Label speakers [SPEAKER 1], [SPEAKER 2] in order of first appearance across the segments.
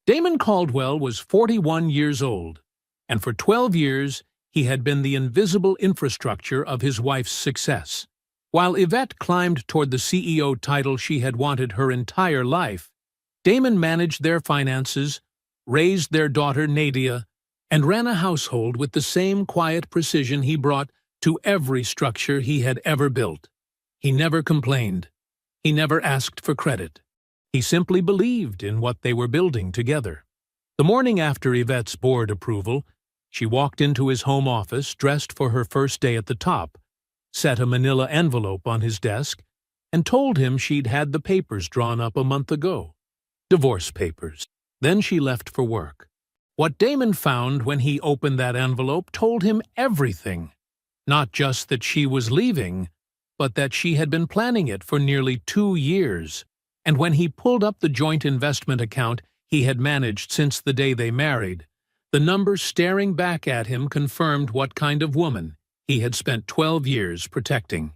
[SPEAKER 1] Damon Caldwell was 41 years old, and for 12 years he had been the invisible infrastructure of his wife's success. While Yvette climbed toward the CEO title she had wanted her entire life, Damon managed their finances, raised their daughter Nadia, and ran a household with the same quiet precision he brought to every structure he had ever built. He never complained. He never asked for credit. He simply believed in what they were building together. The morning after Yvette's board approval, she walked into his home office dressed for her first day at the top, set a manila envelope on his desk, and told him she'd had the papers drawn up a month ago. Divorce papers. Then she left for work. What Damon found when he opened that envelope told him everything. Not just that she was leaving, but that she had been planning it for nearly 2 years. And when he pulled up the joint investment account he had managed since the day they married, the number staring back at him confirmed what kind of woman he had spent 12 years protecting.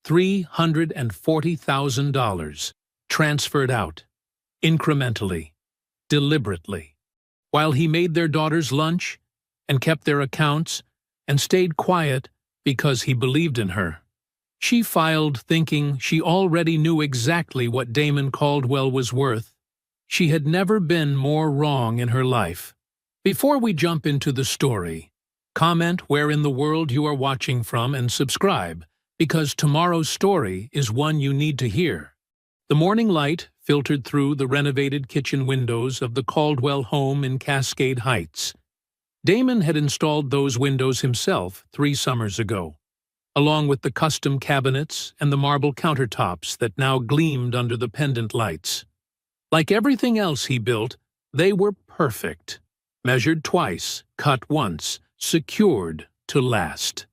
[SPEAKER 1] $340,000 transferred out, incrementally, deliberately, while he made their daughters lunch and kept their accounts and stayed quiet because he believed in her. She filed thinking she already knew exactly what Damon Caldwell was worth. She had never been more wrong in her life. Before we jump into the story, comment where in the world you are watching from and subscribe, because tomorrow's story is one you need to hear. The morning light filtered through the renovated kitchen windows of the Caldwell home in Cascade Heights. Damon had installed those windows himself 3 summers ago, along with the custom cabinets and the marble countertops that now gleamed under the pendant lights. Like everything else he built, they were perfect. Measured twice, cut once, secured to last.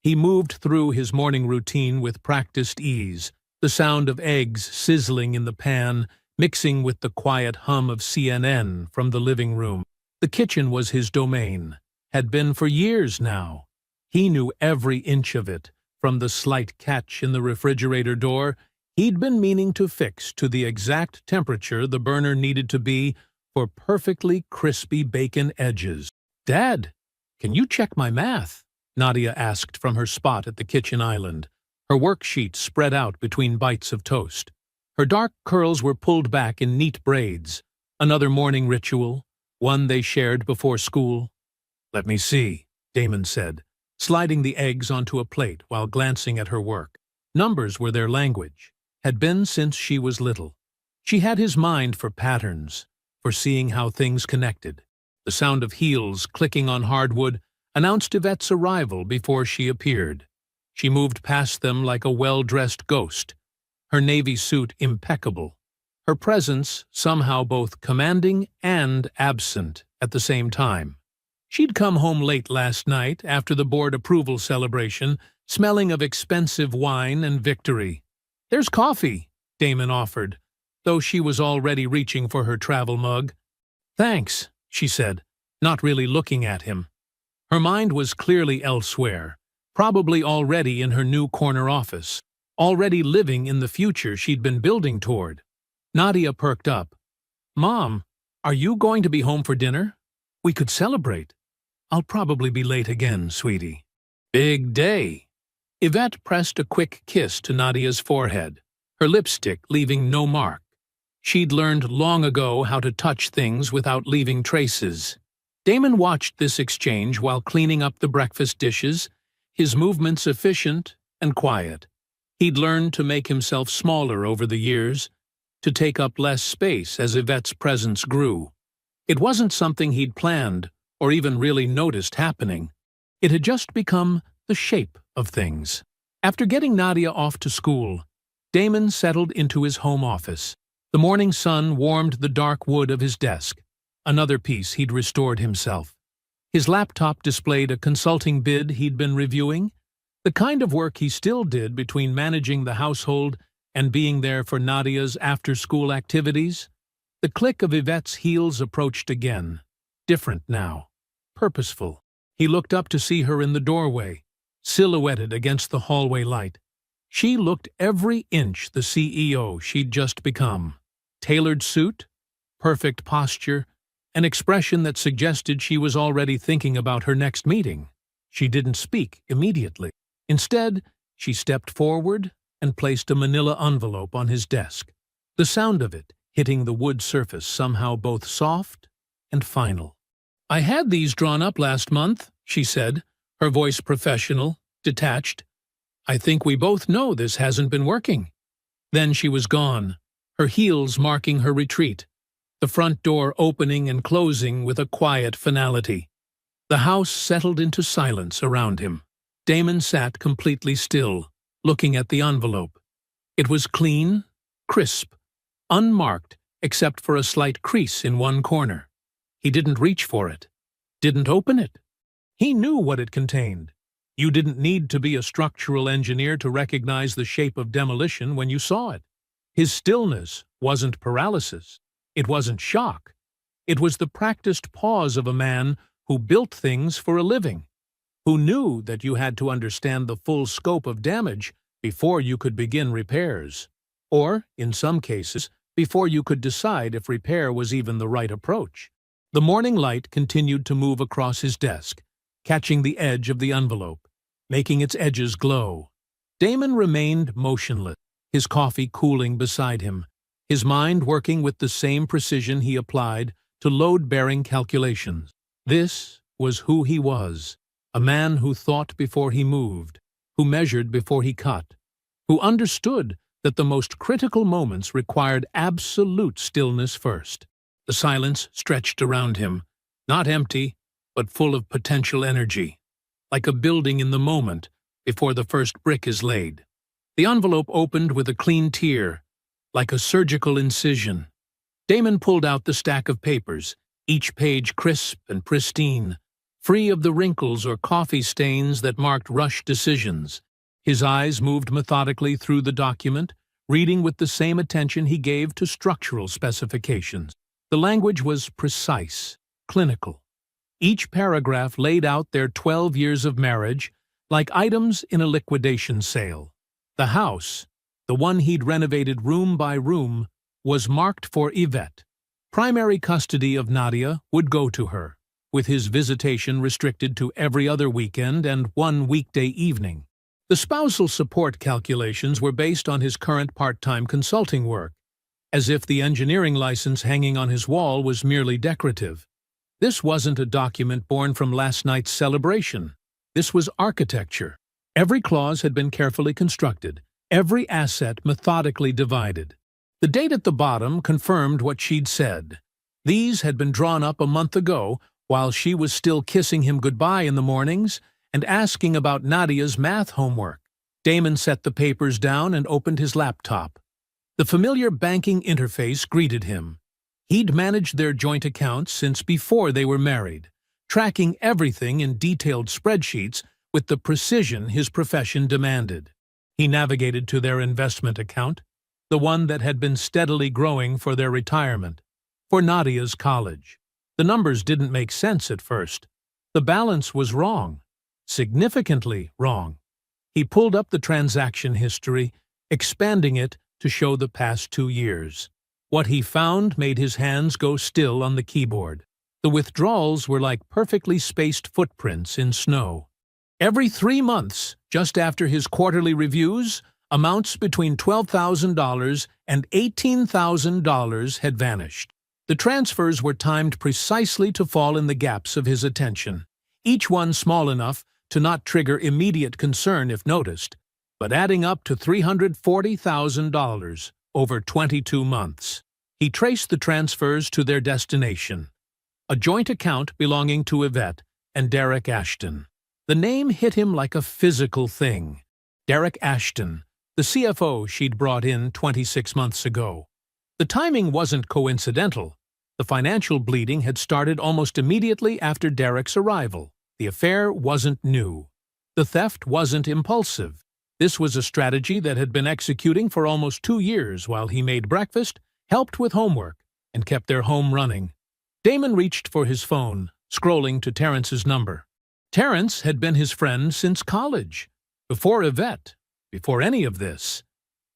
[SPEAKER 1] He moved through his morning routine with practiced ease, the sound of eggs sizzling in the pan, mixing with the quiet hum of CNN from the living room. The kitchen was his domain, had been for years now. He knew every inch of it, from the slight catch in the refrigerator door he'd been meaning to fix to the exact temperature the burner needed to be for perfectly crispy bacon edges. "Dad, can you check my math?" Nadia asked from her spot at the kitchen island, her worksheet spread out between bites of toast. Her dark curls were pulled back in neat braids, another morning ritual, one they shared before school. "Let me see," Damon said, sliding the eggs onto a plate while glancing at her work. Numbers were their language, had been since she was little. She had his mind for patterns, for seeing how things connected. The sound of heels clicking on hardwood announced Yvette's arrival before she appeared. She moved past them like a well-dressed ghost, her navy suit impeccable, her presence somehow both commanding and absent at the same time. She'd come home late last night after the board approval celebration, smelling of expensive wine and victory. "There's coffee," Damon offered, though she was already reaching for her travel mug. "Thanks," she said, not really looking at him. Her mind was clearly elsewhere, probably already in her new corner office, already living in the future she'd been building toward. Nadia perked up. "Mom, are you going to be home for dinner? We could celebrate." "I'll probably be late again, sweetie." "Big day." Yvette pressed a quick kiss to Nadia's forehead, her lipstick leaving no mark. She'd learned long ago how to touch things without leaving traces. Damon watched this exchange while cleaning up the breakfast dishes, his movements efficient and quiet. He'd learned to make himself smaller over the years, to take up less space as Yvette's presence grew. It wasn't something he'd planned or even really noticed happening. It had just become the shape of things. After getting Nadia off to school, Damon settled into his home office. The morning sun warmed the dark wood of his desk, another piece he'd restored himself. His laptop displayed a consulting bid he'd been reviewing, the kind of work he still did between managing the household and being there for Nadia's after-school activities. The click of Yvette's heels approached again, different now, purposeful. He looked up to see her in the doorway, silhouetted against the hallway light. She looked every inch the CEO she'd just become. Tailored suit, perfect posture, an expression that suggested she was already thinking about her next meeting. She didn't speak immediately. Instead, she stepped forward and placed a manila envelope on his desk. The sound of it hitting the wood surface somehow both soft and final. "I had these drawn up last month," she said, her voice professional, detached. "I think we both know this hasn't been working." Then she was gone, her heels marking her retreat, the front door opening and closing with a quiet finality. The house settled into silence around him. Damon sat completely still, looking at the envelope. It was clean, crisp, unmarked except for a slight crease in one corner. He didn't reach for it, didn't open it. He knew what it contained. You didn't need to be a structural engineer to recognize the shape of demolition when you saw it. His stillness wasn't paralysis. It wasn't shock. It was the practiced pause of a man who built things for a living, who knew that you had to understand the full scope of damage before you could begin repairs, or, in some cases, before you could decide if repair was even the right approach. The morning light continued to move across his desk, catching the edge of the envelope, making its edges glow. Damon remained motionless, his coffee cooling beside him, his mind working with the same precision he applied to load-bearing calculations. This was who he was, a man who thought before he moved, who measured before he cut, who understood that the most critical moments required absolute stillness first. The silence stretched around him, not empty, but full of potential energy, like a building in the moment before the first brick is laid. The envelope opened with a clean tear, like a surgical incision. Damon pulled out the stack of papers, each page crisp and pristine, free of the wrinkles or coffee stains that marked rushed decisions. His eyes moved methodically through the document, reading with the same attention he gave to structural specifications. The language was precise, clinical. Each paragraph laid out their 12 years of marriage like items in a liquidation sale. The house, the one he'd renovated room by room, was marked for Yvette. Primary custody of Nadia would go to her, with his visitation restricted to every other weekend and one weekday evening. The spousal support calculations were based on his current part-time consulting work, as if the engineering license hanging on his wall was merely decorative. This wasn't a document born from last night's celebration. This was architecture. Every clause had been carefully constructed, every asset methodically divided. The date at the bottom confirmed what she'd said. These had been drawn up a month ago, while she was still kissing him goodbye in the mornings and asking about Nadia's math homework. Damon set the papers down and opened his laptop. The familiar banking interface greeted him. He'd managed their joint accounts since before they were married, tracking everything in detailed spreadsheets with the precision his profession demanded. He navigated to their investment account, the one that had been steadily growing for their retirement, for Nadia's college. The numbers didn't make sense at first. The balance was wrong, significantly wrong. He pulled up the transaction history, expanding it to show the past 2 years. What he found made his hands go still on the keyboard. The withdrawals were like perfectly spaced footprints in snow. Every 3 months, just after his quarterly reviews, amounts between $12,000 and $18,000 had vanished. The transfers were timed precisely to fall in the gaps of his attention, each one small enough to not trigger immediate concern if noticed, but adding up to $340,000 over 22 months. He traced the transfers to their destination, a joint account belonging to Yvette and Derek Ashton. The name hit him like a physical thing. Derek Ashton, the CFO she'd brought in 26 months ago. The timing wasn't coincidental. The financial bleeding had started almost immediately after Derek's arrival. The affair wasn't new. The theft wasn't impulsive. This was a strategy that had been executing for almost 2 years while he made breakfast, helped with homework, and kept their home running. Damon reached for his phone, scrolling to Terrence's number. Terrence had been his friend since college, before Yvette, before any of this.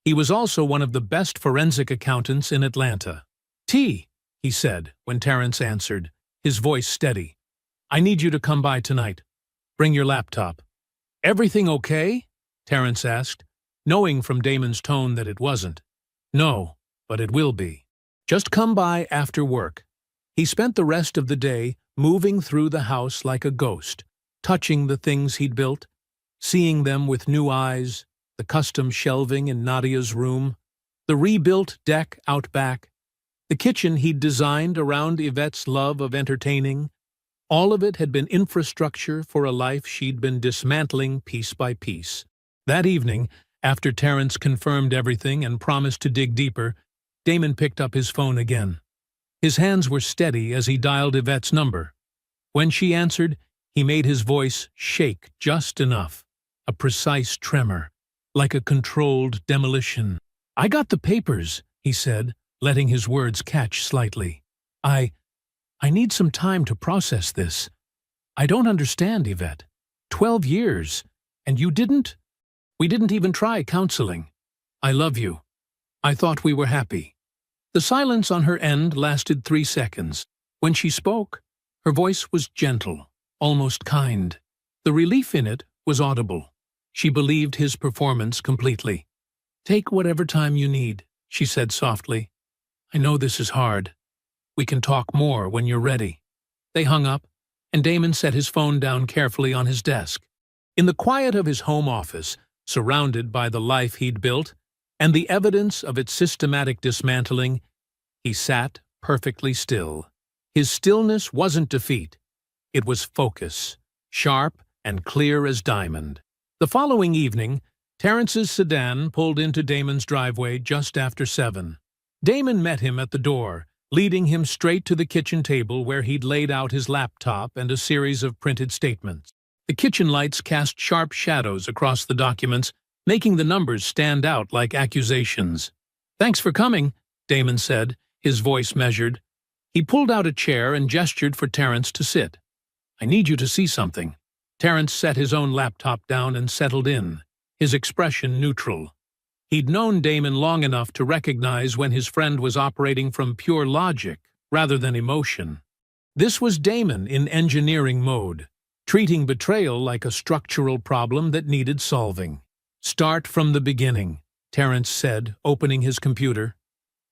[SPEAKER 1] He was also one of the best forensic accountants in Atlanta. he said when Terrence answered, his voice steady. "I need you to come by tonight. Bring your laptop." "Everything okay?" Terrence asked, knowing from Damon's tone that it wasn't. "No, but it will be. Just come by after work." He spent the rest of the day moving through the house like a ghost, touching the things he'd built, seeing them with new eyes, the custom shelving in Nadia's room, the rebuilt deck out back, the kitchen he'd designed around Yvette's love of entertaining. All of it had been infrastructure for a life she'd been dismantling piece by piece. That evening, after Terrence confirmed everything and promised to dig deeper, Damon picked up his phone again. His hands were steady as he dialed Yvette's number. When she answered, he made his voice shake just enough, a precise tremor, like a controlled demolition. "I got the papers," he said, letting his words catch slightly. I need some time to process this. I don't understand, Yvette. 12 years, and you didn't? We didn't even try counseling. I love you. I thought we were happy." The silence on her end lasted 3 seconds. When she spoke, her voice was gentle, almost kind. The relief in it was audible. She believed his performance completely. "Take whatever time you need," she said softly. "I know this is hard. We can talk more when you're ready." They hung up, and Damon set his phone down carefully on his desk. In the quiet of his home office, surrounded by the life he'd built, and the evidence of its systematic dismantling, he sat perfectly still. His stillness wasn't defeat. It was focus, sharp and clear as diamond. The following evening, Terrence's sedan pulled into Damon's driveway just after 7. Damon met him at the door, leading him straight to the kitchen table where he'd laid out his laptop and a series of printed statements. The kitchen lights cast sharp shadows across the documents, making the numbers stand out like accusations. "Thanks for coming," Damon said, his voice measured. He pulled out a chair and gestured for Terrence to sit. "I need you to see something." Terrence set his own laptop down and settled in, his expression neutral. He'd known Damon long enough to recognize when his friend was operating from pure logic rather than emotion. This was Damon in engineering mode, treating betrayal like a structural problem that needed solving. "Start from the beginning," Terrence said, opening his computer.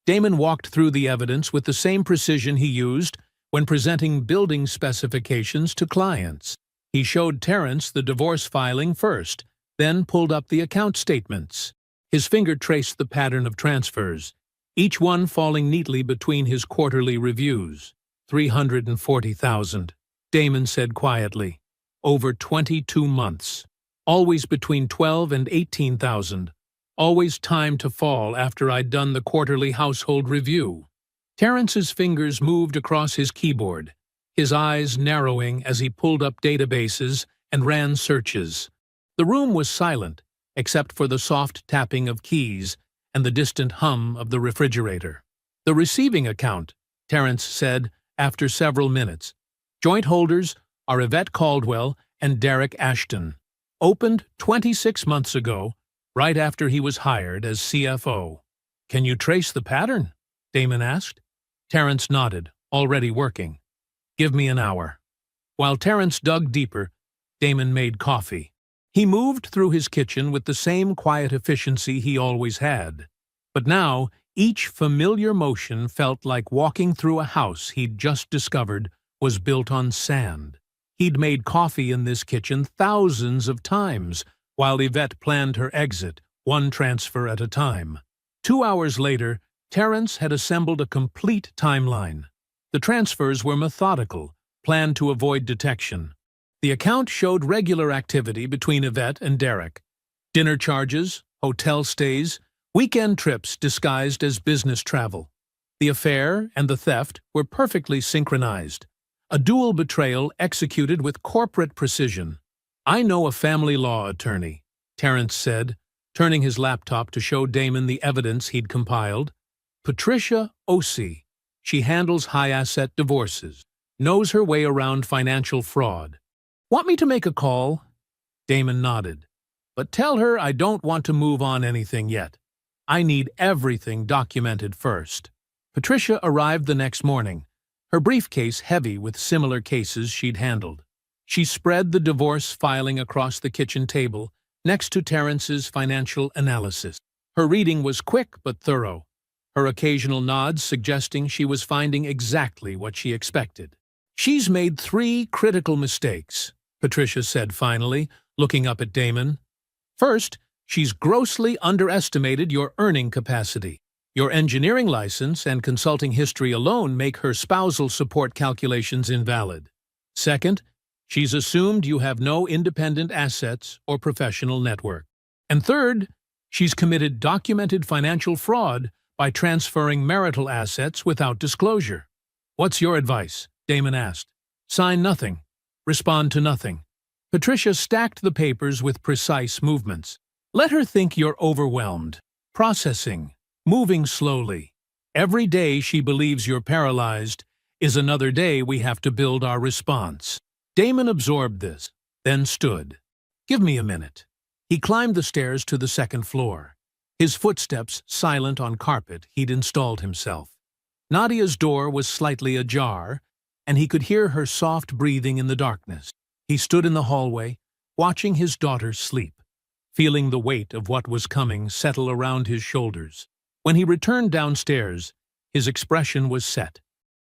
[SPEAKER 1] Damon walked through the evidence with the same precision he used when presenting building specifications to clients. He showed Terrence the divorce filing first, then pulled up the account statements. His finger traced the pattern of transfers, each one falling neatly between his quarterly reviews. 340,000, Damon said quietly. Over 22 months. Always between 12 and 18,000. Always timed to fall after I'd done the quarterly household review. Terrence's fingers moved across his keyboard, his eyes narrowing as he pulled up databases and ran searches. The room was silent, except for the soft tapping of keys and the distant hum of the refrigerator. "The receiving account," Terrence said after several minutes. "Joint holders are Yvette Caldwell and Derek Ashton. Opened 26 months ago, right after he was hired as CFO. "Can you trace the pattern?" Damon asked. Terrence nodded, already working. "Give me an hour." While Terrence dug deeper, Damon made coffee. He moved through his kitchen with the same quiet efficiency he always had. But now, each familiar motion felt like walking through a house he'd just discovered was built on sand. He'd made coffee in this kitchen thousands of times, while Yvette planned her exit, one transfer at a time. 2 hours later, Terrence had assembled a complete timeline. The transfers were methodical, planned to avoid detection. The account showed regular activity between Yvette and Derek. Dinner charges, hotel stays, weekend trips disguised as business travel. The affair and the theft were perfectly synchronized. A dual betrayal executed with corporate precision. "I know a family law attorney," Terrence said, turning his laptop to show Damon the evidence he'd compiled. "Patricia Ossie. She handles high-asset divorces. Knows her way around financial fraud. Want me to make a call?" Damon nodded. "But tell her I don't want to move on anything yet. I need everything documented first." Patricia arrived the next morning, her briefcase heavy with similar cases she'd handled. She spread the divorce filing across the kitchen table, next to Terrence's financial analysis. Her reading was quick but thorough, her occasional nods suggesting she was finding exactly what she expected. "She's made 3 critical mistakes," Patricia said finally, looking up at Damon. "First, she's grossly underestimated your earning capacity. Your engineering license and consulting history alone make her spousal support calculations invalid. Second, she's assumed you have no independent assets or professional network. And third, she's committed documented financial fraud by transferring marital assets without disclosure." "What's your advice?" Damon asked. "Sign nothing. Respond to nothing." Patricia stacked the papers with precise movements. "Let her think you're overwhelmed, processing, moving slowly. Every day she believes you're paralyzed is another day we have to build our response." Damon absorbed this, then stood. "Give me a minute." He climbed the stairs to the second floor, his footsteps silent on carpet he'd installed himself. Nadia's door was slightly ajar, and he could hear her soft breathing in the darkness. He stood in the hallway, watching his daughter sleep, feeling the weight of what was coming settle around his shoulders. When he returned downstairs, his expression was set.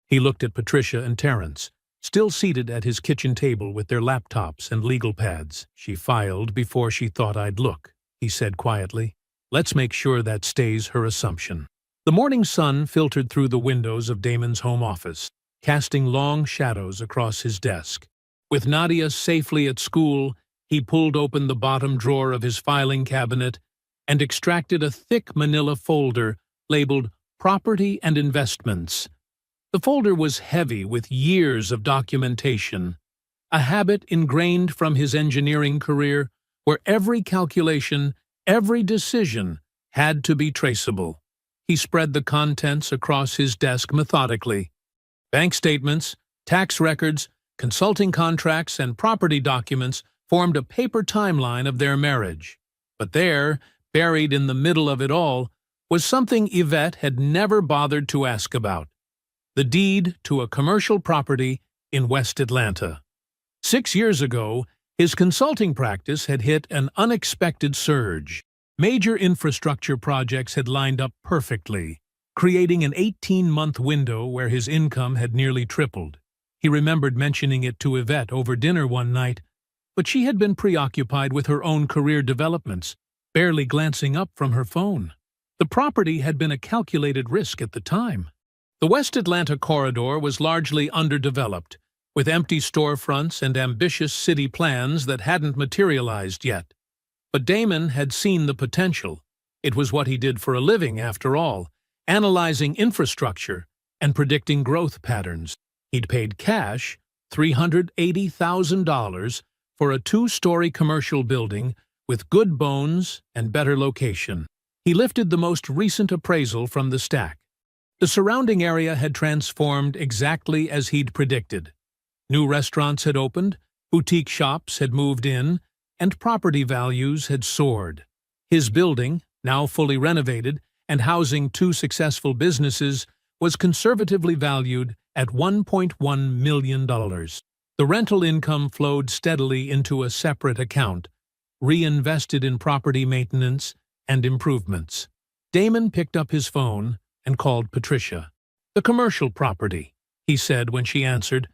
[SPEAKER 1] He looked at Patricia and Terrence, still seated at his kitchen table with their laptops and legal pads. "She filed before she thought I'd look," he said quietly. "Let's make sure that stays her assumption." The morning sun filtered through the windows of Damon's home office, casting long shadows across his desk. With Nadia safely at school, he pulled open the bottom drawer of his filing cabinet and extracted a thick manila folder labeled Property and Investments. The folder was heavy with years of documentation, a habit ingrained from his engineering career where every calculation, every decision had to be traceable. He spread the contents across his desk methodically. Bank statements, tax records, consulting contracts, and property documents formed a paper timeline of their marriage. But there, buried in the middle of it all, was something Yvette had never bothered to ask about: the deed to a commercial property in West Atlanta. 6 years ago, his consulting practice had hit an unexpected surge. Major infrastructure projects had lined up perfectly, creating an 18-month window where his income had nearly tripled. He remembered mentioning it to Yvette over dinner one night, but she had been preoccupied with her own career developments, barely glancing up from her phone. The property had been a calculated risk at the time. The West Atlanta corridor was largely underdeveloped, with empty storefronts and ambitious city plans that hadn't materialized yet. But Damon had seen the potential. It was what he did for a living, after all, analyzing infrastructure and predicting growth patterns. He'd paid cash, $380,000, for a 2-story commercial building with good bones and better location. He lifted the most recent appraisal from the stack. The surrounding area had transformed exactly as he'd predicted. New restaurants had opened, boutique shops had moved in, and property values had soared. His building, now fully renovated and housing 2 successful businesses, was conservatively valued at $1.1 million. The rental income flowed steadily into a separate account, reinvested in property maintenance and improvements. Damon picked up his phone and called Patricia. "The commercial property," he said when she answered.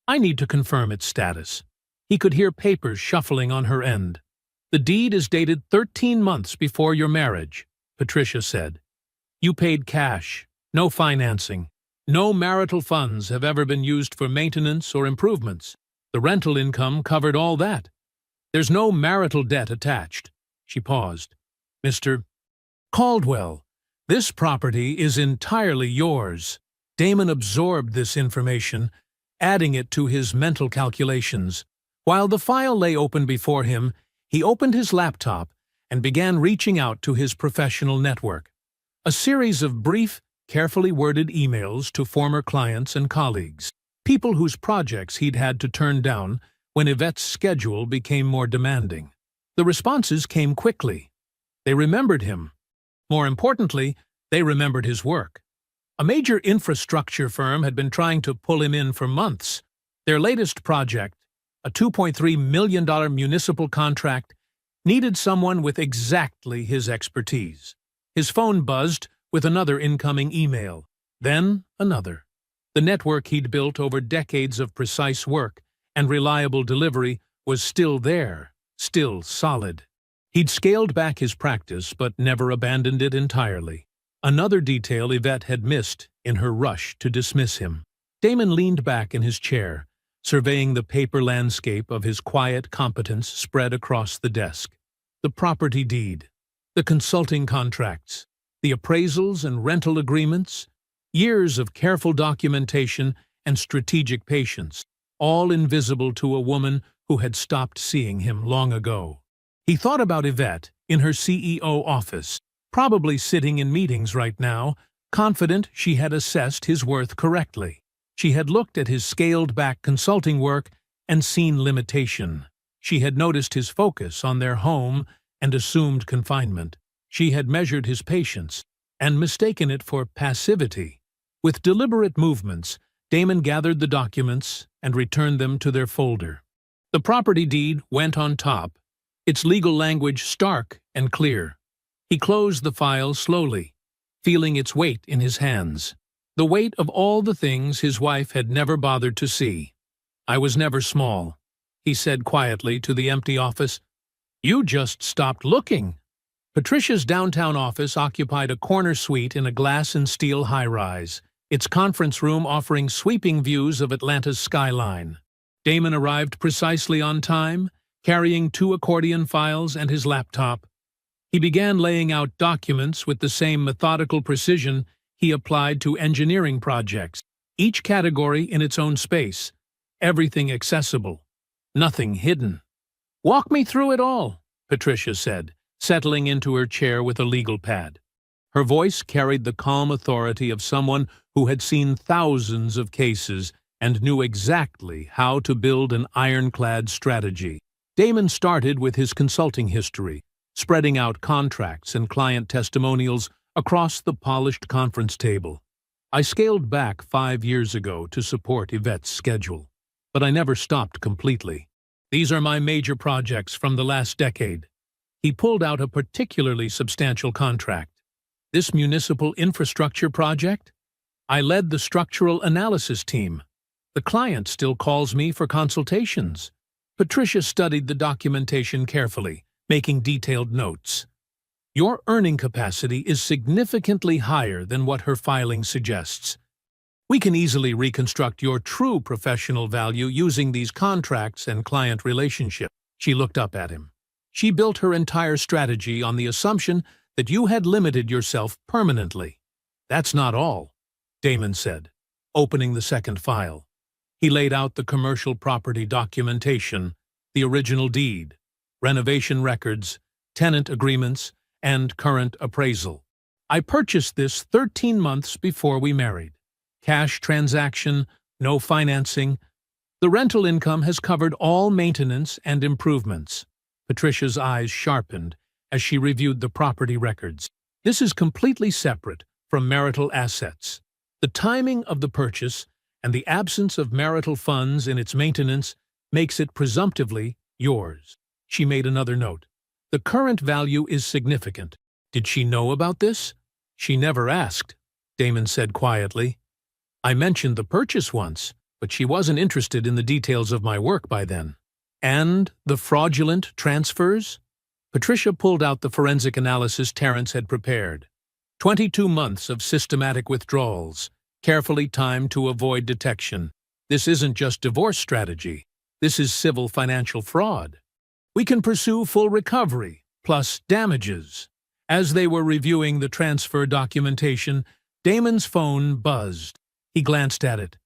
[SPEAKER 1] "I need to confirm its status." He could hear papers shuffling on her end. "The deed is dated 13 months before your marriage," Patricia said. "You paid cash, no financing. No marital funds have ever been used for maintenance or improvements. The rental income covered all that. There's no marital debt attached." She paused. "Mr. Caldwell, this property is entirely yours." Damon absorbed this information, adding it to his mental calculations. While the file lay open before him, he opened his laptop and began reaching out to his professional network. A series of brief, carefully worded emails to former clients and colleagues, people whose projects he'd had to turn down when Yvette's schedule became more demanding. The responses came quickly. They remembered him. More importantly, they remembered his work. A major infrastructure firm had been trying to pull him in for months. Their latest project, a $2.3 million municipal contract, needed someone with exactly his expertise. His phone buzzed with another incoming email, then another. The network he'd built over decades of precise work and reliable delivery was still there, still solid. He'd scaled back his practice but never abandoned it entirely. Another detail Yvette had missed in her rush to dismiss him. Damon leaned back in his chair, surveying the paper landscape of his quiet competence spread across the desk. The property deed, the consulting contracts, the appraisals and rental agreements, years of careful documentation and strategic patience, all invisible to a woman who had stopped seeing him long ago. He thought about Yvette in her CEO office, probably sitting in meetings right now, confident she had assessed his worth correctly. She had looked at his scaled-back consulting work and seen limitation. She had noticed his focus on their home and assumed confinement. She had measured his patience and mistaken it for passivity. With deliberate movements, Damon gathered the documents and returned them to their folder. The property deed went on top, its legal language stark and clear. He closed the file slowly, feeling its weight in his hands. The weight of all the things his wife had never bothered to see. "I was never small," he said quietly to the empty office. "You just stopped looking." Patricia's downtown office occupied a corner suite in a glass and steel high-rise, its conference room offering sweeping views of Atlanta's skyline. Damon arrived precisely on time, carrying 2 accordion files and his laptop. He began laying out documents with the same methodical precision he applied to engineering projects, each category in its own space, everything accessible, nothing hidden. "Walk me through it all," Patricia said, settling into her chair with a legal pad. Her voice carried the calm authority of someone who had seen thousands of cases and knew exactly how to build an ironclad strategy. Damon started with his consulting history, spreading out contracts and client testimonials across the polished conference table. "I scaled back 5 years ago to support Yvette's schedule, but I never stopped completely. These are my major projects from the last decade." He pulled out a particularly substantial contract. "This municipal infrastructure project? I led the structural analysis team. The client still calls me for consultations." Patricia studied the documentation carefully, making detailed notes. "Your earning capacity is significantly higher than what her filing suggests. We can easily reconstruct your true professional value using these contracts and client relationships." She looked up at him. "She built her entire strategy on the assumption that you had limited yourself permanently." "That's not all," Damon said, opening the second file. He laid out the commercial property documentation, the original deed, renovation records, tenant agreements, and current appraisal. "I purchased this 13 months before we married. Cash transaction, no financing. The rental income has covered all maintenance and improvements." Patricia's eyes sharpened as she reviewed the property records. "This is completely separate from marital assets. The timing of the purchase and the absence of marital funds in its maintenance makes it presumptively yours." She made another note. "The current value is significant." "Did she know about this?" "She never asked," Damon said quietly. "I mentioned the purchase once, but she wasn't interested in the details of my work by then." "And the fraudulent transfers?" Patricia pulled out the forensic analysis Terrence had prepared. 22 months of systematic withdrawals, carefully timed to avoid detection. This isn't just divorce strategy. This is civil financial fraud. We can pursue full recovery, plus damages. As they were reviewing the transfer documentation, Damon's phone buzzed. He glanced at it.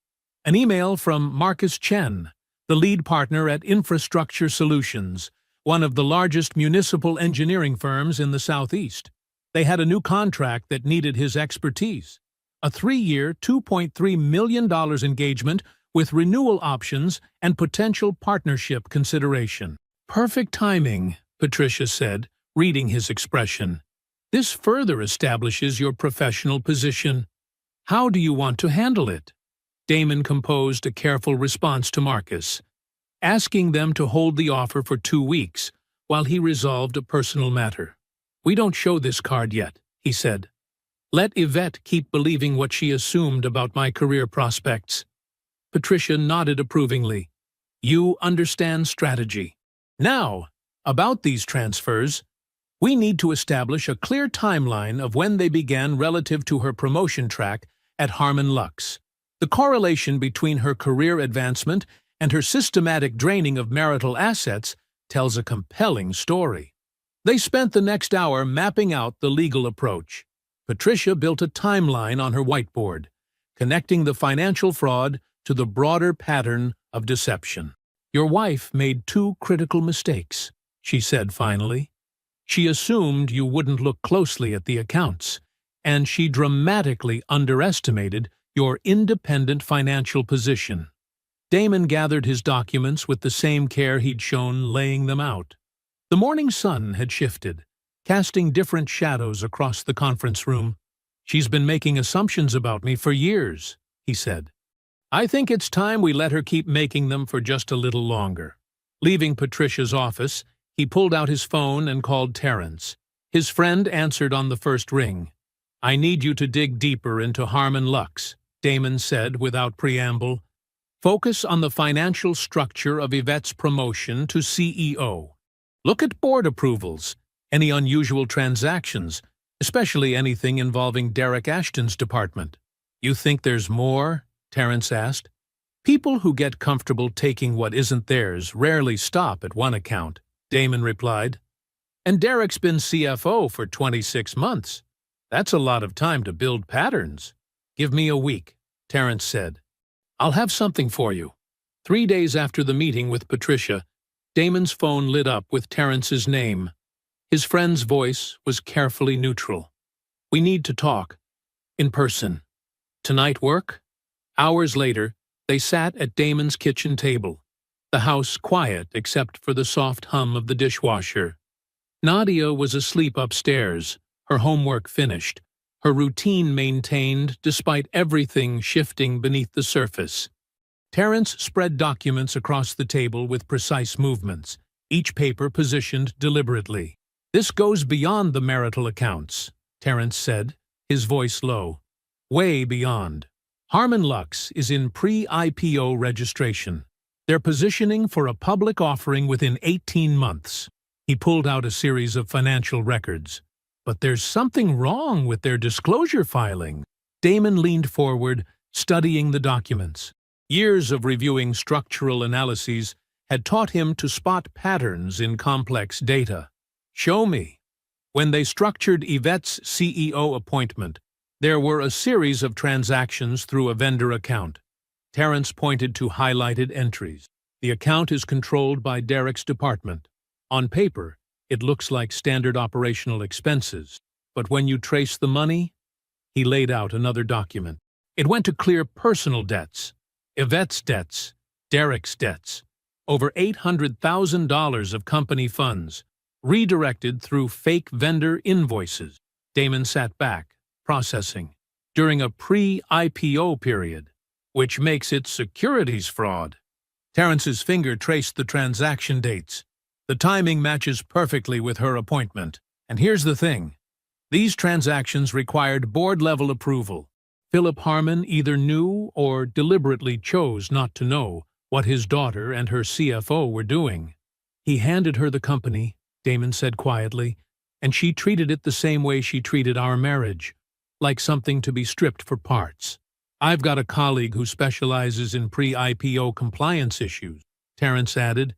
[SPEAKER 1] An email from Marcus Chen, the lead partner at Infrastructure Solutions, one of the largest municipal engineering firms in the Southeast. They had a new contract that needed his expertise. A 3-year, $2.3 million engagement with renewal options and potential partnership consideration. "Perfect timing," Patricia said, reading his expression. "This further establishes your professional position." How do you want to handle it? Damon composed a careful response to Marcus, asking them to hold the offer for 2 weeks while he resolved a personal matter. We don't show this card yet, he said. Let Yvette keep believing what she assumed about my career prospects. Patricia nodded approvingly. You understand strategy. Now, about these transfers, we need to establish a clear timeline of when they began relative to her promotion track at Harmon Lux. The correlation between her career advancement and her systematic draining of marital assets tells a compelling story. They spent the next hour mapping out the legal approach. Patricia built a timeline on her whiteboard, connecting the financial fraud to the broader pattern of deception. Your wife made 2 critical mistakes, she said finally. She assumed you wouldn't look closely at the accounts, and she dramatically underestimated your independent financial position. Damon gathered his documents with the same care he'd shown laying them out. The morning sun had shifted, casting different shadows across the conference room. She's been making assumptions about me for years, he said. I think it's time we let her keep making them for just a little longer. Leaving Patricia's office, he pulled out his phone and called Terrence. His friend answered on the first ring. I need you to dig deeper into Harmon Lux, Damon said without preamble. Focus on the financial structure of Yvette's promotion to CEO. Look at board approvals, any unusual transactions, especially anything involving Derek Ashton's department. You think there's more? Terrence asked. People who get comfortable taking what isn't theirs rarely stop at one account, Damon replied. And Derek's been CFO for 26 months. That's a lot of time to build patterns. Give me a week, Terrence said. I'll have something for you. 3 days after the meeting with Patricia, Damon's phone lit up with Terrence's name. His friend's voice was carefully neutral. We need to talk. In person. Tonight work? Hours later, they sat at Damon's kitchen table, the house quiet except for the soft hum of the dishwasher. Nadia was asleep upstairs, her homework finished, her routine maintained despite everything shifting beneath the surface. Terrence spread documents across the table with precise movements, each paper positioned deliberately. This goes beyond the marital accounts, Terrence said, his voice low. Way beyond. Harmon Lux is in pre-IPO registration. They're positioning for a public offering within 18 months. He pulled out a series of financial records. But there's something wrong with their disclosure filing. Damon leaned forward, studying the documents. Years of reviewing structural analyses had taught him to spot patterns in complex data. Show me. When they structured Yvette's CEO appointment, there were a series of transactions through a vendor account. Terrence pointed to highlighted entries. The account is controlled by Derek's department. On paper, it looks like standard operational expenses. But when you trace the money, he laid out another document. It went to clear personal debts, Yvette's debts, Derek's debts, over $800,000 of company funds, redirected through fake vendor invoices. Damon sat back, processing, during a pre-IPO period, which makes it securities fraud. Terrence's finger traced the transaction dates. The timing matches perfectly with her appointment. And here's the thing. These transactions required board-level approval. Philip Harmon either knew or deliberately chose not to know what his daughter and her CFO were doing. He handed her the company, Damon said quietly, and she treated it the same way she treated our marriage, like something to be stripped for parts. I've got a colleague who specializes in pre-IPO compliance issues, Terrence added.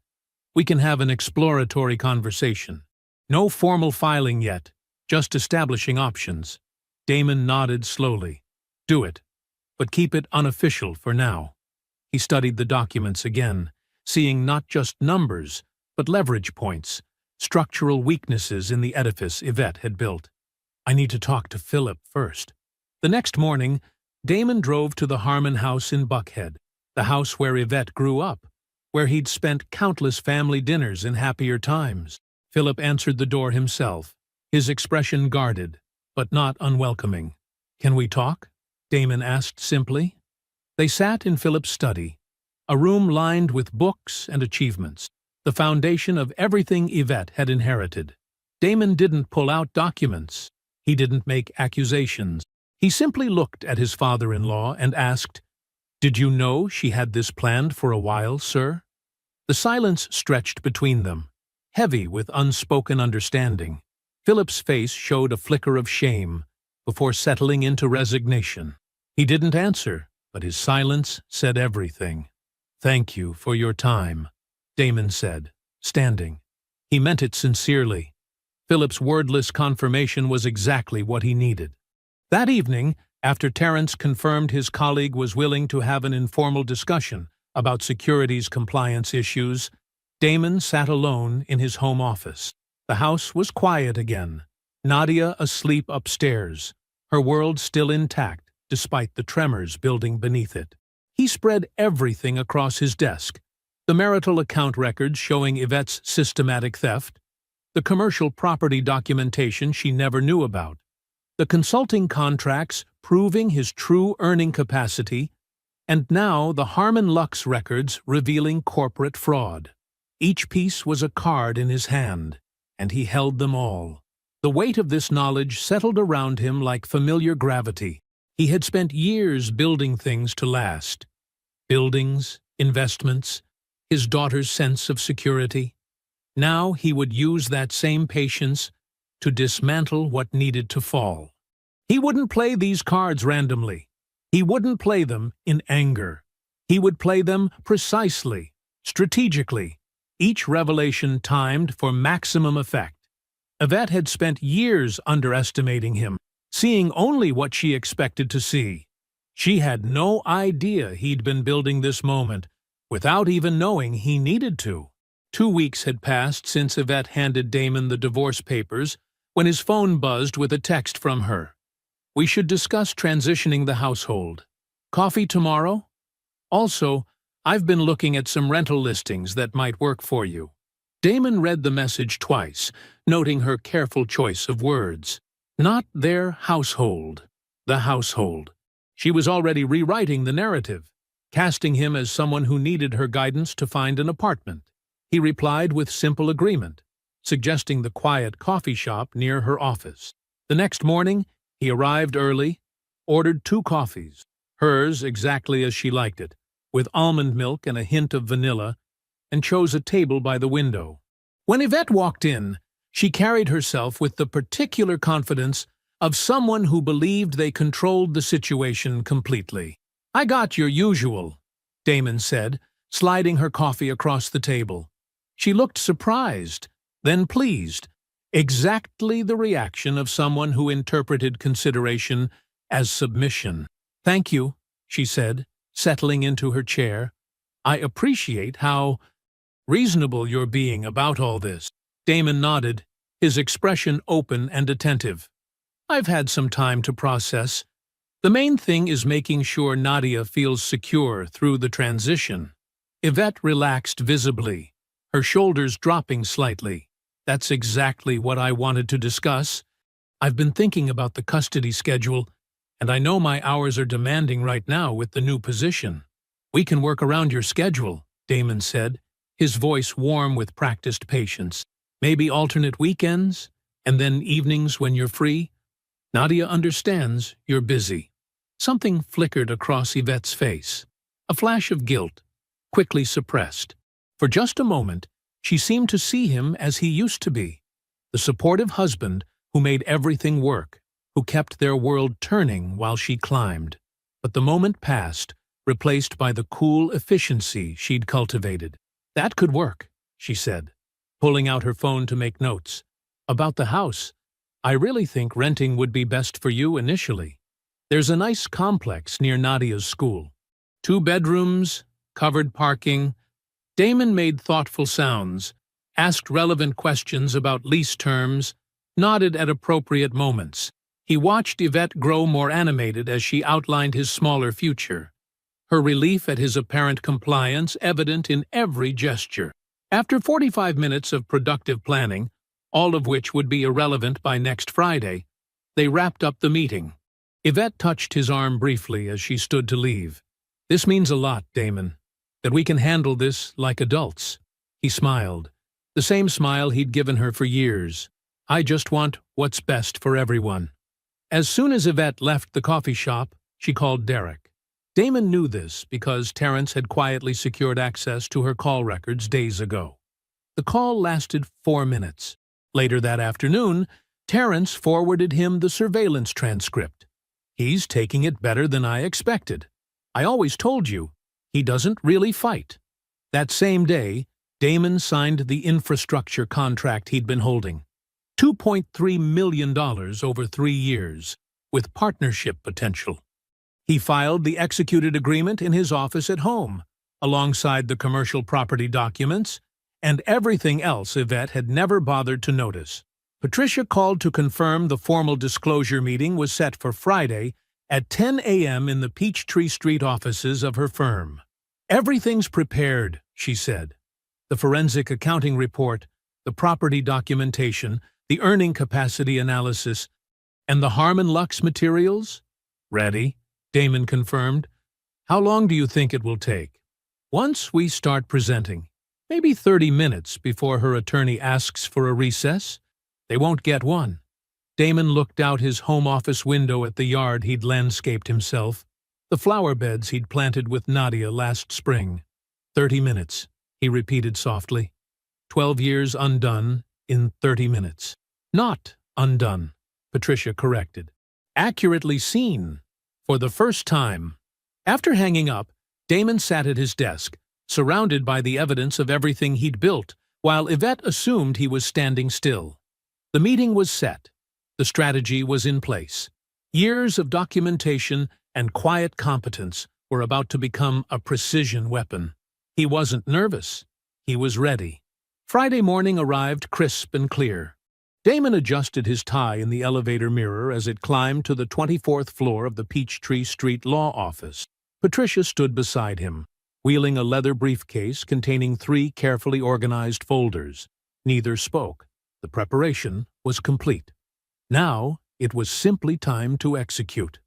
[SPEAKER 1] We can have an exploratory conversation. No formal filing yet, just establishing options. Damon nodded slowly. Do it, but keep it unofficial for now. He studied the documents again, seeing not just numbers, but leverage points, structural weaknesses in the edifice Yvette had built. I need to talk to Philip first. The next morning, Damon drove to the Harmon house in Buckhead, the house where Yvette grew up, where he'd spent countless family dinners in happier times. Philip answered the door himself, his expression guarded, but not unwelcoming. Can we talk? Damon asked simply. They sat in Philip's study, a room lined with books and achievements, the foundation of everything Yvette had inherited. Damon didn't pull out documents. He didn't make accusations. He simply looked at his father-in-law and asked, "Did you know she had this planned for a while, sir?" The silence stretched between them, heavy with unspoken understanding. Philip's face showed a flicker of shame before settling into resignation. He didn't answer, but his silence said everything. "Thank you for your time," Damon said, standing. He meant it sincerely. Philip's wordless confirmation was exactly what he needed. That evening, after Terence confirmed his colleague was willing to have an informal discussion about securities compliance issues, Damon sat alone in his home office. The house was quiet again, Nadia asleep upstairs, her world still intact despite the tremors building beneath it. He spread everything across his desk, the marital account records showing Yvette's systematic theft, the commercial property documentation she never knew about, the consulting contracts proving his true earning capacity, and now the Harmon Lux records revealing corporate fraud. Each piece was a card in his hand, and he held them all. The weight of this knowledge settled around him like familiar gravity. He had spent years building things to last. Buildings, investments, his daughter's sense of security. Now he would use that same patience to dismantle what needed to fall. He wouldn't play these cards randomly. He wouldn't play them in anger. He would play them precisely, strategically, each revelation timed for maximum effect. Yvette had spent years underestimating him, seeing only what she expected to see. She had no idea he'd been building this moment, without even knowing he needed to. 2 weeks had passed since Yvette handed Damon the divorce papers when his phone buzzed with a text from her. "We should discuss transitioning the household. Coffee tomorrow? Also, I've been looking at some rental listings that might work for you." Damon read the message twice, noting her careful choice of words. Not their household. The household. She was already rewriting the narrative, casting him as someone who needed her guidance to find an apartment. He replied with simple agreement, suggesting the quiet coffee shop near her office. The next morning, he arrived early, ordered 2 coffees, hers exactly as she liked it, with almond milk and a hint of vanilla, and chose a table by the window. When Yvette walked in, she carried herself with the particular confidence of someone who believed they controlled the situation completely. "I got your usual," Damon said, sliding her coffee across the table. She looked surprised, then pleased, exactly the reaction of someone who interpreted consideration as submission. "Thank you," she said, settling into her chair. "I appreciate how reasonable you're being about all this." Damon nodded, his expression open and attentive. "I've had some time to process. The main thing is making sure Nadia feels secure through the transition." Yvette relaxed visibly, her shoulders dropping slightly. "That's exactly what I wanted to discuss. I've been thinking about the custody schedule, and I know my hours are demanding right now with the new position." "We can work around your schedule," Damon said, his voice warm with practiced patience. "Maybe alternate weekends, and then evenings when you're free. Nadia understands you're busy." Something flickered across Yvette's face, a flash of guilt, quickly suppressed. For just a moment, she seemed to see him as he used to be, the supportive husband who made everything work, who kept their world turning while she climbed. But the moment passed, replaced by the cool efficiency she'd cultivated. "That could work," she said, pulling out her phone to make notes. "About the house, I really think renting would be best for you initially. There's a nice complex near Nadia's school. 2 bedrooms, covered parking." Damon made thoughtful sounds, asked relevant questions about lease terms, nodded at appropriate moments. He watched Yvette grow more animated as she outlined his smaller future, her relief at his apparent compliance evident in every gesture. After 45 minutes of productive planning, all of which would be irrelevant by next Friday, they wrapped up the meeting. Yvette touched his arm briefly as she stood to leave. "This means a lot, Damon, that we can handle this like adults." He smiled, the same smile he'd given her for years. "I just want what's best for everyone." As soon as Yvette left the coffee shop, she called Derek. Damon knew this because Terrence had quietly secured access to her call records days ago. The call lasted 4 minutes. Later that afternoon, Terrence forwarded him the surveillance transcript. "He's taking it better than I expected. I always told you, he doesn't really fight." That same day, Damon signed the infrastructure contract he'd been holding. $2.3 million over 3 years, with partnership potential. He filed the executed agreement in his office at home, alongside the commercial property documents, and everything else Yvette had never bothered to notice. Patricia called to confirm the formal disclosure meeting was set for Friday at 10 a.m. in the Peachtree Street offices of her firm. "Everything's prepared," she said. "The forensic accounting report, the property documentation, the earning capacity analysis, and the Harmon Lux materials?" "Ready," Damon confirmed. "How long do you think it will take?" "Once we start presenting, maybe 30 minutes before her attorney asks for a recess. They won't get one." Damon looked out his home office window at the yard he'd landscaped himself, the flower beds he'd planted with Nadia last spring. 30 minutes, he repeated softly. 12 years undone in 30 minutes. "Not undone," Patricia corrected. "Accurately seen. For the first time." After hanging up, Damon sat at his desk, surrounded by the evidence of everything he'd built, while Yvette assumed he was standing still. The meeting was set. The strategy was in place. Years of documentation and quiet competence were about to become a precision weapon. He wasn't nervous. He was ready. Friday morning arrived crisp and clear. Damon adjusted his tie in the elevator mirror as it climbed to the 24th floor of the Peachtree Street law office. Patricia stood beside him, wheeling a leather briefcase containing 3 carefully organized folders. Neither spoke. The preparation was complete. Now it was simply time to execute.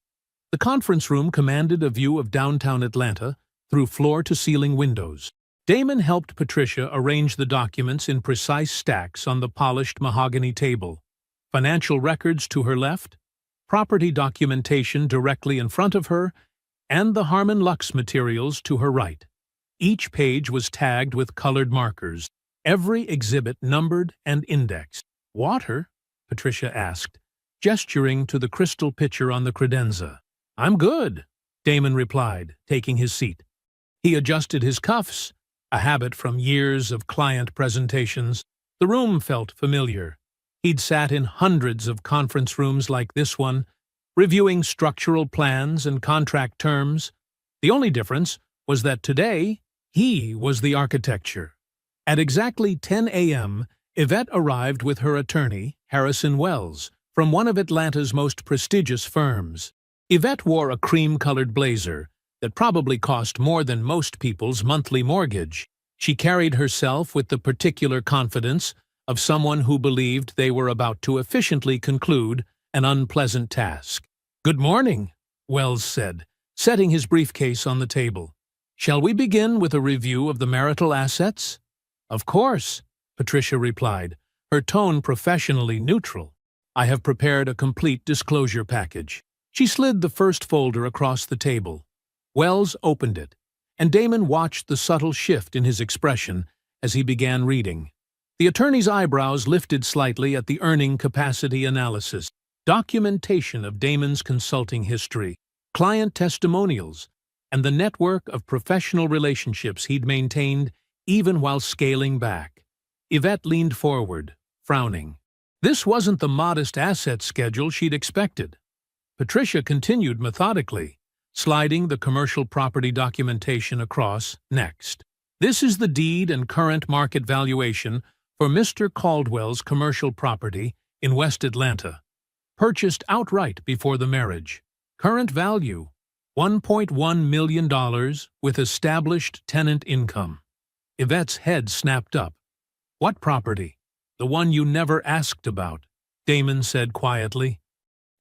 [SPEAKER 1] The conference room commanded a view of downtown Atlanta through floor-to-ceiling windows. Damon helped Patricia arrange the documents in precise stacks on the polished mahogany table. Financial records to her left, property documentation directly in front of her, and the Harmon Lux materials to her right. Each page was tagged with colored markers, every exhibit numbered and indexed. "Water?" Patricia asked, gesturing to the crystal pitcher on the credenza. "I'm good," Damon replied, taking his seat. He adjusted his cuffs, a habit from years of client presentations. The room felt familiar. He'd sat in hundreds of conference rooms like this one, reviewing structural plans and contract terms. The only difference was that today, he was the architecture. At exactly 10 a.m., Yvette arrived with her attorney, Harrison Wells, from one of Atlanta's most prestigious firms. Yvette wore a cream-colored blazer that probably cost more than most people's monthly mortgage. She carried herself with the particular confidence of someone who believed they were about to efficiently conclude an unpleasant task. "Good morning," Wells said, setting his briefcase on the table. "Shall we begin with a review of the marital assets?" "Of course," Patricia replied, her tone professionally neutral. "I have prepared a complete disclosure package." She slid the first folder across the table. Wells opened it, and Damon watched the subtle shift in his expression as he began reading. The attorney's eyebrows lifted slightly at the earning capacity analysis, documentation of Damon's consulting history, client testimonials, and the network of professional relationships he'd maintained even while scaling back. Yvette leaned forward, frowning. This wasn't the modest asset schedule she'd expected. Patricia continued methodically, sliding the commercial property documentation across next. "This is the deed and current market valuation for Mr. Caldwell's commercial property in West Atlanta, purchased outright before the marriage. Current value, $1.1 million with established tenant income." Yvette's head snapped up. "What property?" "The one you never asked about," Damon said quietly.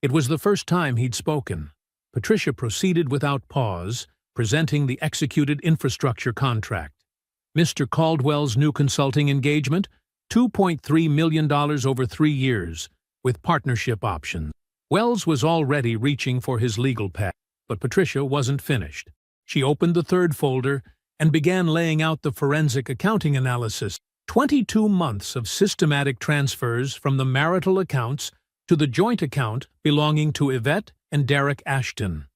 [SPEAKER 1] It was the first time he'd spoken. Patricia proceeded without pause, presenting the executed infrastructure contract. Mr. Caldwell's new consulting engagement, $2.3 million over 3 years, with partnership options. Wells was already reaching for his legal pad, but Patricia wasn't finished. She opened the third folder and began laying out the forensic accounting analysis. 22 months of systematic transfers from the marital accounts to the joint account belonging to Yvette and Derek Ashton.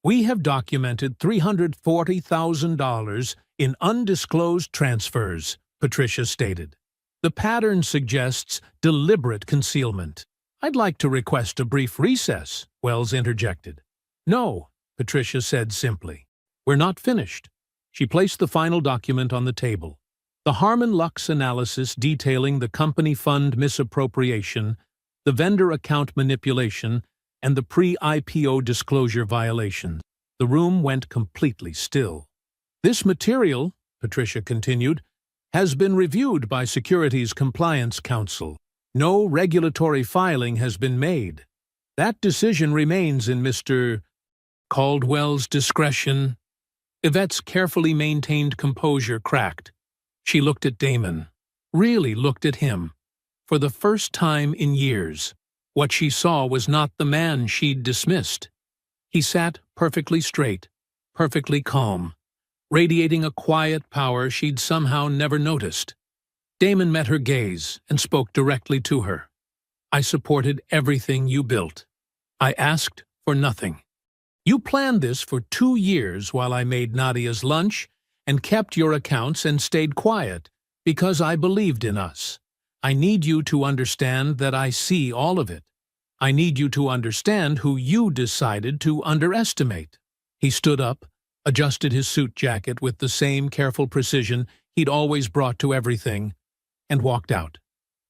[SPEAKER 1] We have documented $340,000 in undisclosed transfers, Patricia stated. The pattern suggests deliberate concealment. I'd like to request a brief recess, Wells interjected. No, Patricia said simply. We're not finished. She placed the final document on the table. The Harmon Lux analysis detailing the company fund misappropriation, the vendor account manipulation, and the pre-IPO disclosure violations. The room went completely still. This material, Patricia continued, has been reviewed by Securities Compliance Counsel. No regulatory filing has been made. That decision remains in Mr. Caldwell's discretion. Yvette's carefully maintained composure cracked. She looked at Damon, really looked at him. For the first time in years, what she saw was not the man she'd dismissed. He sat perfectly straight, perfectly calm, radiating a quiet power she'd somehow never noticed. Damon met her gaze and spoke directly to her. I supported everything you built. I asked for nothing. You planned this for 2 years while I made Nadia's lunch and kept your accounts and stayed quiet because I believed in us. I need you to understand that I see all of it. I need you to understand who you decided to underestimate. He stood up, adjusted his suit jacket with the same careful precision he'd always brought to everything, and walked out.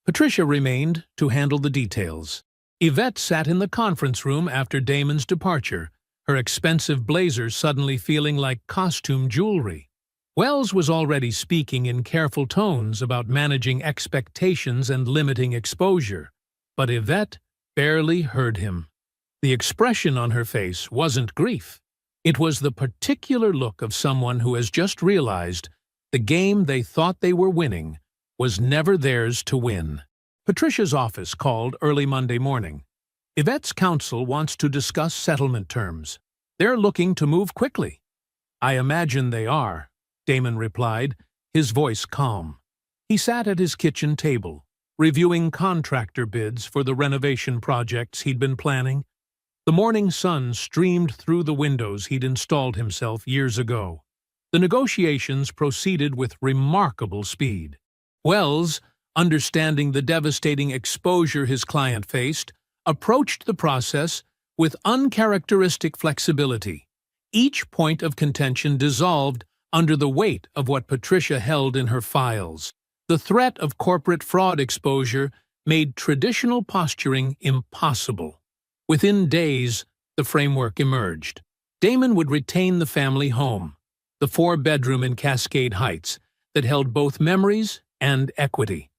[SPEAKER 1] Patricia remained to handle the details. Yvette sat in the conference room after Damon's departure, her expensive blazer suddenly feeling like costume jewelry. Wells was already speaking in careful tones about managing expectations and limiting exposure, but Yvette barely heard him. The expression on her face wasn't grief. It was the particular look of someone who has just realized the game they thought they were winning was never theirs to win. Patricia's office called early Monday morning. Yvette's counsel wants to discuss settlement terms. They're looking to move quickly. I imagine they are, Damon replied, his voice calm. He sat at his kitchen table, reviewing contractor bids for the renovation projects he'd been planning. The morning sun streamed through the windows he'd installed himself years ago. The negotiations proceeded with remarkable speed. Wells, understanding the devastating exposure his client faced, approached the process with uncharacteristic flexibility. Each point of contention dissolved under the weight of what Patricia held in her files. The threat of corporate fraud exposure made traditional posturing impossible. Within days, the framework emerged. Damon would retain the family home, the 4-bedroom in Cascade Heights, that held both memories and equity.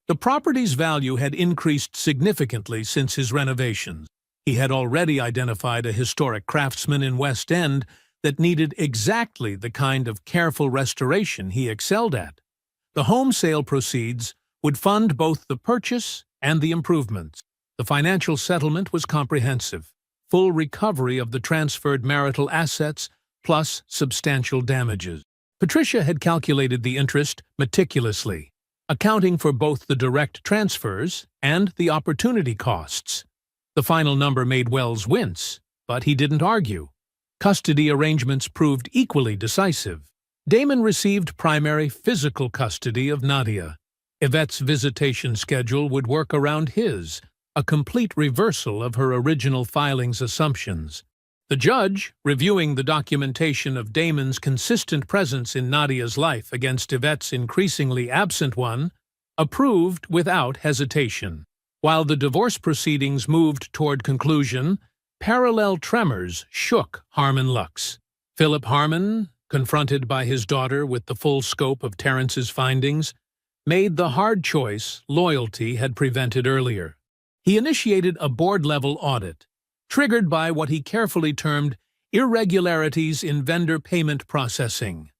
[SPEAKER 1] The property's value had increased significantly since his renovations. He had already identified a historic craftsman in West End that needed exactly the kind of careful restoration he excelled at. The home sale proceeds would fund both the purchase and the improvements. The financial settlement was comprehensive, full recovery of the transferred marital assets plus substantial damages. Patricia had calculated the interest meticulously, accounting for both the direct transfers and the opportunity costs. The final number made Wells wince, but he didn't argue. Custody arrangements proved equally decisive. Damon received primary physical custody of Nadia. Yvette's visitation schedule would work around his, a complete reversal of her original filing's assumptions. The judge, reviewing the documentation of Damon's consistent presence in Nadia's life against Yvette's increasingly absent one, approved without hesitation. While the divorce proceedings moved toward conclusion, parallel tremors shook Harmon Lux. Philip Harmon, confronted by his daughter with the full scope of Terrence's findings, made the hard choice loyalty had prevented earlier. He initiated a board-level audit, triggered by what he carefully termed irregularities in vendor payment processing.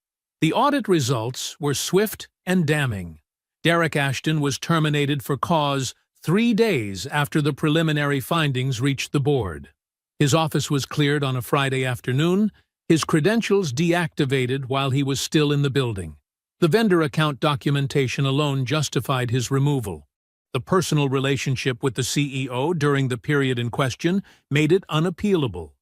[SPEAKER 1] The audit results were swift and damning. Derek Ashton was terminated for cause 3 days after the preliminary findings reached the board. His office was cleared on a Friday afternoon, his credentials deactivated while he was still in the building. The vendor account documentation alone justified his removal. The personal relationship with the CEO during the period in question made it unappealable.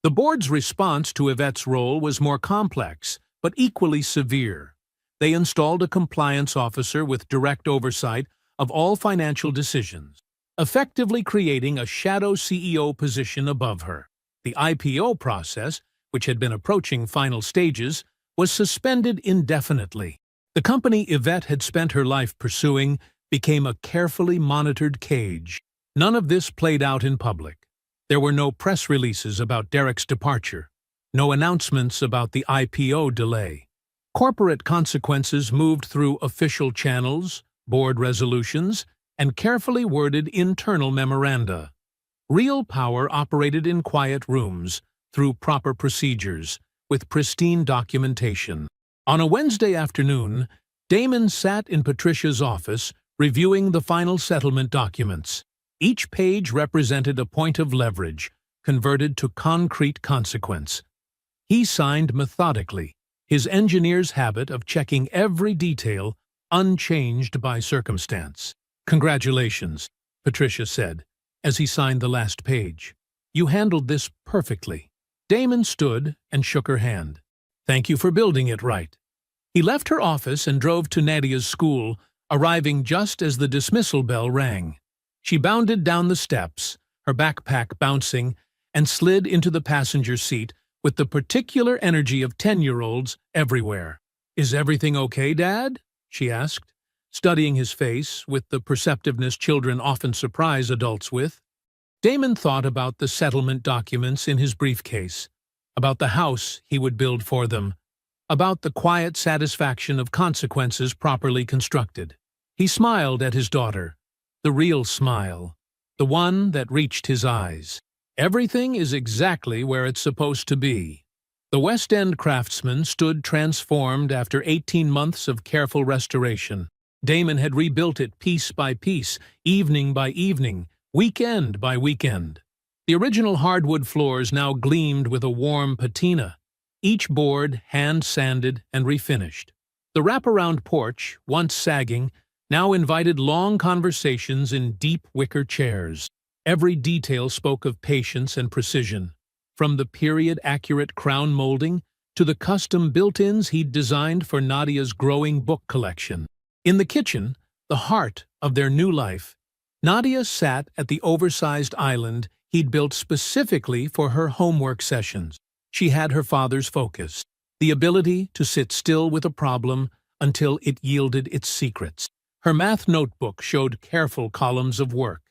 [SPEAKER 1] The board's response to Yvette's role was more complex, but equally severe. They installed a compliance officer with direct oversight of all financial decisions, effectively creating a shadow CEO position above her. The IPO process, which had been approaching final stages, was suspended indefinitely. The company Yvette had spent her life pursuing became a carefully monitored cage. None of this played out in public. There were no press releases about Derek's departure, no announcements about the IPO delay. Corporate consequences moved through official channels, board resolutions, and carefully worded internal memoranda. Real power operated in quiet rooms, through proper procedures, with pristine documentation. On a Wednesday afternoon, Damon sat in Patricia's office, reviewing the final settlement documents. Each page represented a point of leverage, converted to concrete consequence. He signed methodically, his engineer's habit of checking every detail, unchanged by circumstance. "Congratulations," Patricia said, as he signed the last page. "You handled this perfectly." Damon stood and shook her hand. "Thank you for building it right." He left her office and drove to Nadia's school, arriving just as the dismissal bell rang. She bounded down the steps, her backpack bouncing, and slid into the passenger seat with the particular energy of 10-year-olds everywhere. "Is everything okay, Dad?" she asked, studying his face with the perceptiveness children often surprise adults with. Damon thought about the settlement documents in his briefcase, about the house he would build for them, about the quiet satisfaction of consequences properly constructed. He smiled at his daughter, the real smile, the one that reached his eyes. Everything is exactly where it's supposed to be. The West End craftsman stood transformed after 18 months of careful restoration. Damon had rebuilt it piece by piece, evening by evening, weekend by weekend. The original hardwood floors now gleamed with a warm patina, each board hand-sanded and refinished. The wraparound porch, once sagging, now invited long conversations in deep wicker chairs. Every detail spoke of patience and precision, from the period-accurate crown molding to the custom built-ins he'd designed for Nadia's growing book collection. In the kitchen, the heart of their new life, Nadia sat at the oversized island he'd built specifically for her homework sessions. She had her father's focus, the ability to sit still with a problem until it yielded its secrets. Her math notebook showed careful columns of work,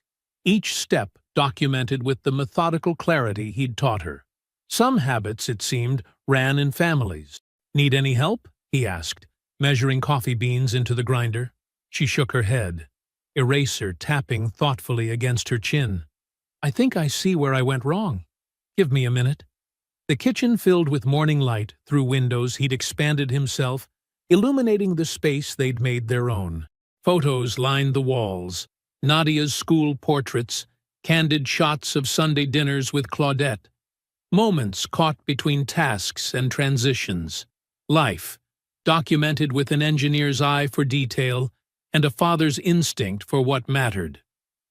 [SPEAKER 1] each step documented with the methodical clarity he'd taught her. Some habits, it seemed, ran in families. "Need any help?" he asked, measuring coffee beans into the grinder. She shook her head, eraser tapping thoughtfully against her chin. "I think I see where I went wrong. Give me a minute." The kitchen filled with morning light through windows he'd expanded himself, illuminating the space they'd made their own. Photos lined the walls, Nadia's school portraits, candid shots of Sunday dinners with Claudette, moments caught between tasks and transitions. Life, documented with an engineer's eye for detail and a father's instinct for what mattered.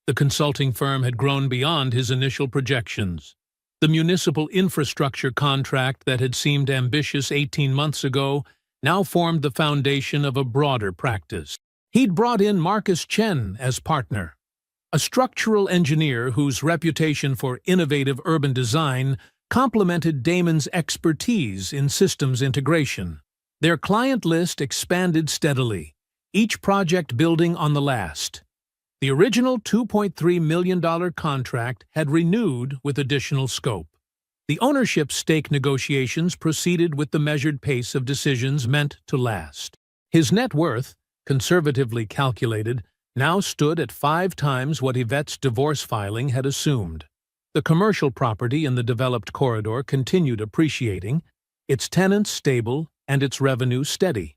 [SPEAKER 1] The consulting firm had grown beyond his initial projections. The municipal infrastructure contract that had seemed ambitious 18 months ago now formed the foundation of a broader practice. He'd brought in Marcus Chen as partner, a structural engineer whose reputation for innovative urban design complemented Damon's expertise in systems integration. Their client list expanded steadily, each project building on the last. The original $2.3 million contract had renewed with additional scope. The ownership stake negotiations proceeded with the measured pace of decisions meant to last. His net worth, conservatively calculated, now stood at 5 times what Yvette's divorce filing had assumed. The commercial property in the developed corridor continued appreciating, its tenants stable and its revenue steady.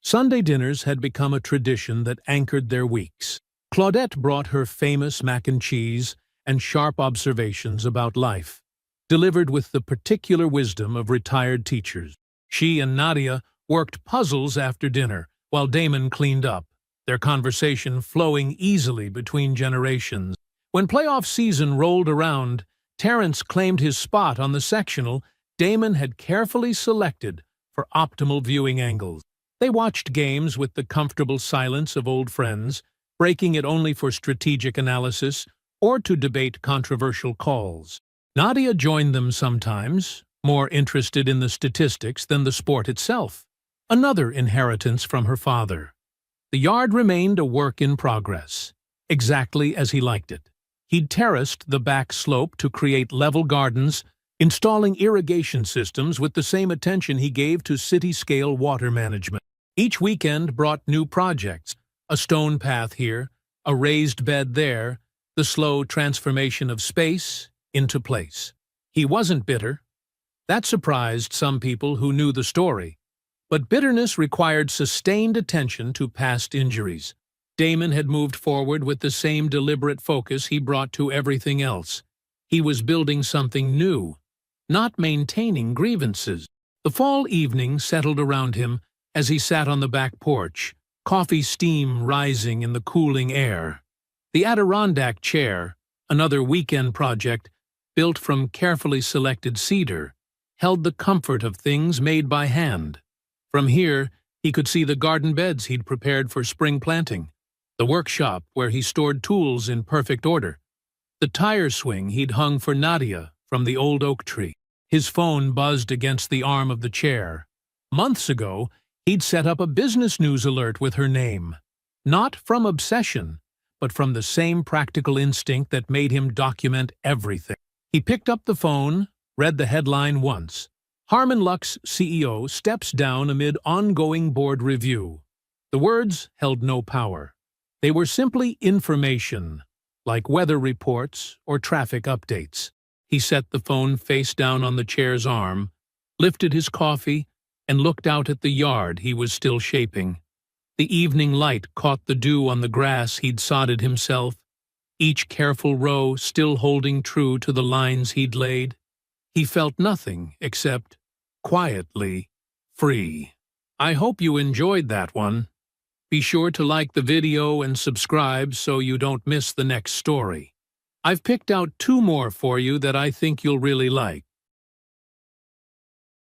[SPEAKER 1] Sunday dinners had become a tradition that anchored their weeks. Claudette brought her famous mac and cheese and sharp observations about life, delivered with the particular wisdom of retired teachers. She and Nadia worked puzzles after dinner, while Damon cleaned up, their conversation flowing easily between generations. When playoff season rolled around, Terrence claimed his spot on the sectional Damon had carefully selected for optimal viewing angles. They watched games with the comfortable silence of old friends, breaking it only for strategic analysis or to debate controversial calls. Nadia joined them sometimes, more interested in the statistics than the sport itself, another inheritance from her father. The yard remained a work in progress, exactly as he liked it. He'd terraced the back slope to create level gardens, installing irrigation systems with the same attention he gave to city-scale water management. Each weekend brought new projects, a stone path here, a raised bed there, the slow transformation of space into place. He wasn't bitter. That surprised some people who knew the story. But bitterness required sustained attention to past injuries. Damon had moved forward with the same deliberate focus he brought to everything else. He was building something new, not maintaining grievances. The fall evening settled around him as he sat on the back porch, coffee steam rising in the cooling air. The Adirondack chair, another weekend project built from carefully selected cedar, held the comfort of things made by hand. From here, he could see the garden beds he'd prepared for spring planting, the workshop where he stored tools in perfect order, the tire swing he'd hung for Nadia from the old oak tree. His phone buzzed against the arm of the chair. Months ago, he'd set up a business news alert with her name. Not from obsession, but from the same practical instinct that made him document everything. He picked up the phone, read the headline once. Harmon Luck's CEO steps down amid ongoing board review. The words held no power. They were simply information, like weather reports or traffic updates. He set the phone face down on the chair's arm, lifted his coffee, and looked out at the yard he was still shaping. The evening light caught the dew on the grass he'd sodded himself, each careful row still holding true to the lines he'd laid. He felt nothing except, quietly, free. I hope you enjoyed that one. Be sure to like the video and subscribe so you don't miss the next story. I've picked out 2 more for you that I think you'll really like.